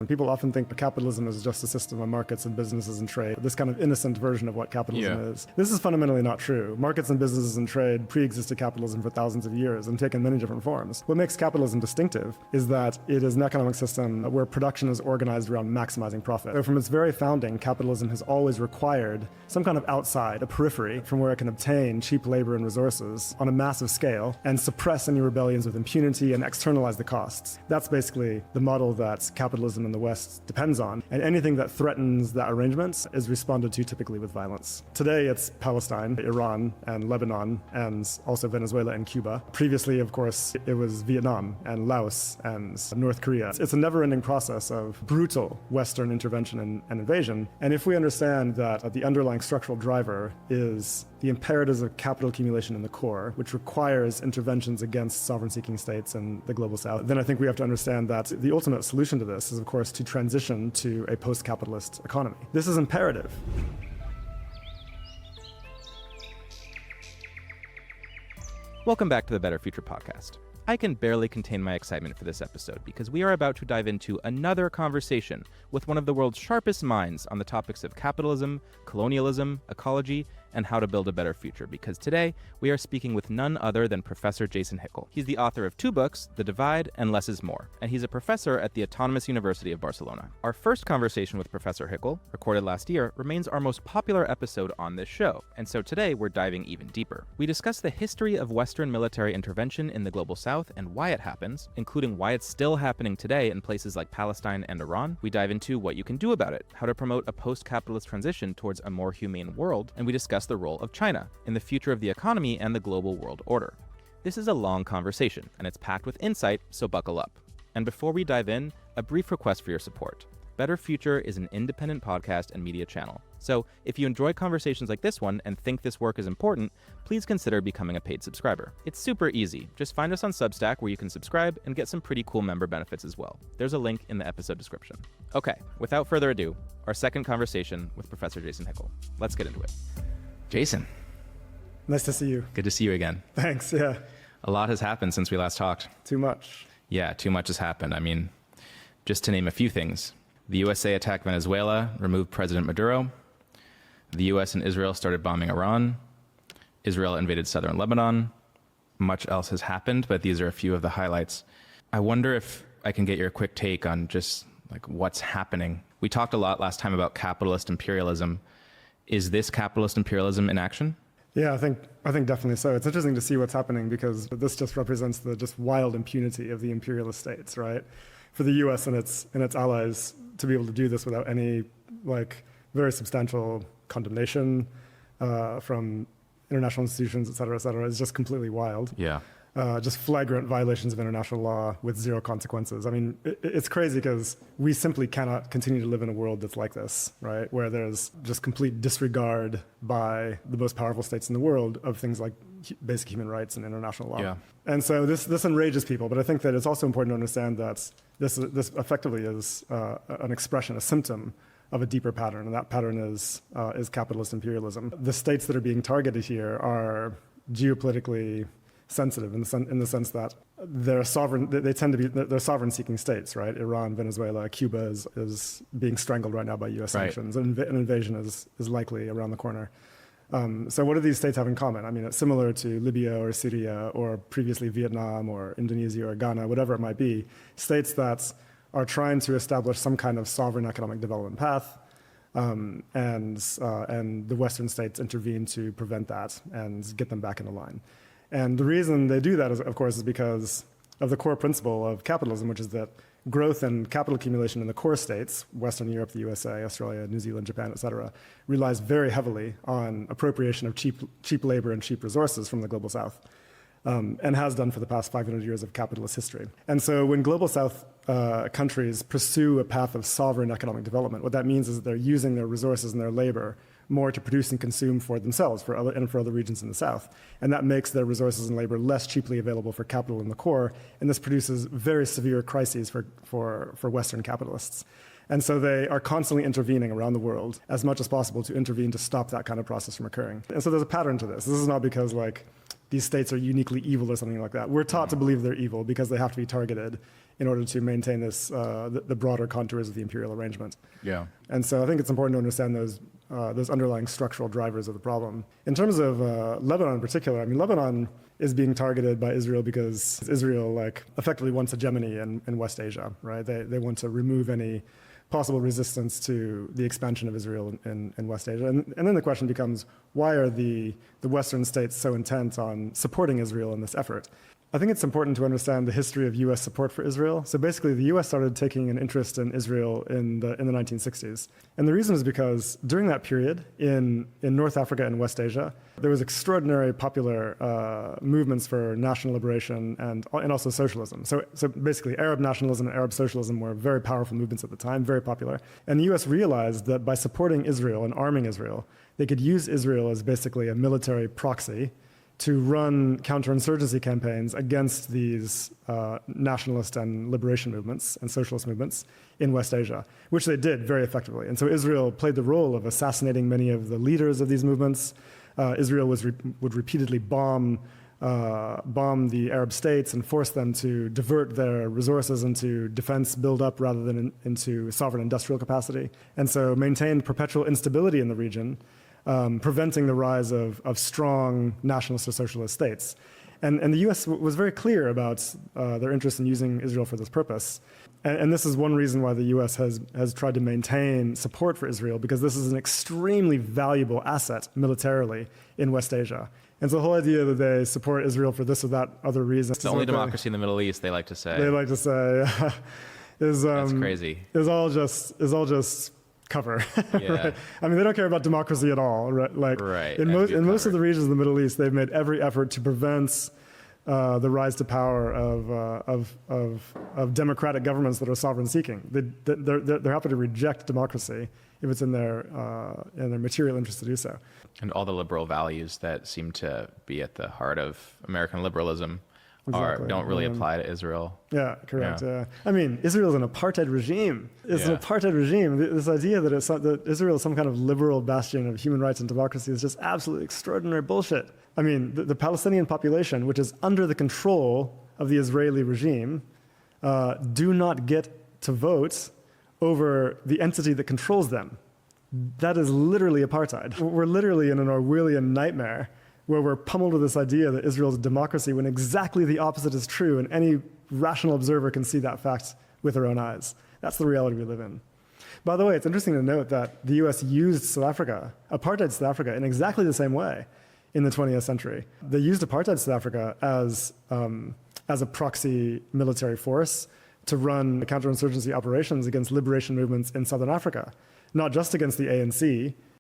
And people often think that capitalism is just a system of markets and businesses and trade, this kind of innocent version of what capitalism is. This is fundamentally not true. Markets and businesses and trade pre-existed capitalism for thousands of years and taken many different forms. What makes capitalism distinctive is that it is an economic system where production is organized around maximizing profit. So from its very founding, capitalism has always required some kind of outside, a periphery, from where it can obtain cheap labor and resources on a massive scale and suppress any rebellions with impunity and externalize the costs. That's basically the model that capitalism in the West depends on, and anything that threatens that arrangement is responded to typically with violence. Today it's Palestine, Iran, and Lebanon, and also Venezuela and Cuba. Previously, of course, it was Vietnam and Laos and North Korea. It's a never-ending process of brutal Western intervention and invasion, and if we understand that the underlying structural driver is the imperatives of capital accumulation in the core, which requires interventions against sovereign-seeking states and the global south, then I think we have to understand that the ultimate solution to this is, of course, to transition to a post-capitalist economy. This is imperative. Welcome back to the Better Future podcast. I can barely contain my excitement for this episode because we are about to dive into another conversation with one of the world's sharpest minds on the topics of capitalism, colonialism, ecology, and how to build a better future, because today we are speaking with none other than Professor Jason Hickel. He's the author of 2 books, The Divide and Less is More, and he's a professor at the Autonomous University of Barcelona. Our first conversation with Professor Hickel, recorded last year, remains our most popular episode on this show, and so today we're diving even deeper. We discuss the history of Western military intervention in the global south and why it happens, including why it's still happening today in places like Palestine and Iran. We dive into what you can do about it, how to promote a post-capitalist transition towards a more humane world, and we discuss the role of China in the future of the economy and the global world order. This is a long conversation, and it's packed with insight, so buckle up. And before we dive in, a brief request for your support. Better Future is an independent podcast and media channel. So if you enjoy conversations like this one and think this work is important, please consider becoming a paid subscriber. It's super easy. Just find us on Substack where you can subscribe and get some pretty cool member benefits as well. There's a link in the episode description. Okay, without further ado, our second conversation with Professor Jason Hickel. Let's get into it. Jason. Nice to see you. Good to see you again. Thanks, yeah. A lot has happened since we last talked. Too much. Yeah, too much has happened. I mean, just to name a few things. The USA attacked Venezuela, removed President Maduro. The US and Israel started bombing Iran. Israel invaded southern Lebanon. Much else has happened, but these are a few of the highlights. I wonder if I can get your quick take on just like what's happening. We talked a lot last time about capitalist imperialism. Is this capitalist imperialism in action? Yeah, I think definitely so. It's interesting to see what's happening because this just represents the just wild impunity of the imperialist states, right? For the U.S. and its allies to be able to do this without any very substantial condemnation from international institutions, et cetera, is just completely wild. Yeah. Just flagrant violations of international law with zero consequences. I mean, it's crazy because we simply cannot continue to live in a world that's like this, right? Where there's just complete disregard by the most powerful states in the world of things like basic human rights and international law. Yeah. And so this enrages people, but I think that it's also important to understand that this effectively is an expression, a symptom of a deeper pattern, and that pattern is capitalist imperialism. The states that are being targeted here are geopolitically sensitive in the sense that they're sovereign. They tend to be they're sovereign-seeking states, right? Iran, Venezuela, Cuba is being strangled right now by U.S. sanctions, and an invasion is likely around the corner. So what do these states have in common? I mean, it's similar to Libya or Syria or previously Vietnam or Indonesia or Ghana, whatever it might be. States that are trying to establish some kind of sovereign economic development path, and the Western states intervene to prevent that and get them back into line. And the reason they do that, of course, is because of the core principle of capitalism, which is that growth and capital accumulation in the core states, Western Europe, the USA, Australia, New Zealand, Japan, et cetera, relies very heavily on appropriation of cheap labor and cheap resources from the global south, and has done for the past 500 years of capitalist history. And so when global south countries pursue a path of sovereign economic development, what that means is that they're using their resources and their labor more to produce and consume for themselves for other regions in the south. And that makes their resources and labor less cheaply available for capital in the core, and this produces very severe crises for Western capitalists. And so they are constantly intervening around the world as much as possible to intervene to stop that kind of process from occurring. And so there's a pattern to this. This is not because these states are uniquely evil or something like that. We're taught to believe they're evil because they have to be targeted in order to maintain this, the broader contours of the imperial arrangement. Yeah. And so I think it's important to understand those underlying structural drivers of the problem. In terms of Lebanon in particular, I mean, Lebanon is being targeted by Israel because Israel effectively wants hegemony in West Asia, right? They want to remove any possible resistance to the expansion of Israel in West Asia. And then the question becomes, why are the Western states so intent on supporting Israel in this effort? I think it's important to understand the history of U.S. support for Israel. So basically, the U.S. started taking an interest in Israel in the 1960s. And the reason is because during that period in North Africa and West Asia, there was extraordinary popular movements for national liberation and also socialism. So basically, Arab nationalism and Arab socialism were very powerful movements at the time, very popular. And the U.S. realized that by supporting Israel and arming Israel, they could use Israel as basically a military proxy to run counterinsurgency campaigns against these nationalist and liberation movements and socialist movements in West Asia, which they did very effectively. And so Israel played the role of assassinating many of the leaders of these movements. Israel would repeatedly bomb the Arab states and force them to divert their resources into defense buildup rather than into sovereign industrial capacity. And so maintained perpetual instability in the region, preventing the rise of strong nationalist or socialist states. And the U.S. was very clear about their interest in using Israel for this purpose. And this is one reason why the U.S. has tried to maintain support for Israel, because this is an extremely valuable asset militarily in West Asia. And so the whole idea that they support Israel for this or that other reason. It's the only democracy in the Middle East, they like to say. They like to say, is that's crazy. Is all just cover. Yeah. Right? I mean, they don't care about democracy at all, right? In most of the regions of the Middle East, they've made every effort to prevent the rise to power of democratic governments that are sovereign-seeking. They're happy to reject democracy if it's in their material interest to do so. And all the liberal values that seem to be at the heart of American liberalism don't really apply to Israel. Yeah, correct. Yeah. I mean, Israel is an apartheid regime. It's an apartheid regime. This idea that Israel is some kind of liberal bastion of human rights and democracy is just absolutely extraordinary bullshit. I mean, the Palestinian population, which is under the control of the Israeli regime, do not get to vote over the entity that controls them. That is literally apartheid. We're literally in an Orwellian nightmare where we're pummeled with this idea that Israel is a democracy when exactly the opposite is true, and any rational observer can see that fact with their own eyes. That's the reality we live in. By the way, it's interesting to note that the US used South Africa, apartheid South Africa, in exactly the same way in the 20th century. They used apartheid South Africa as a proxy military force to run counterinsurgency operations against liberation movements in Southern Africa, not just against the ANC,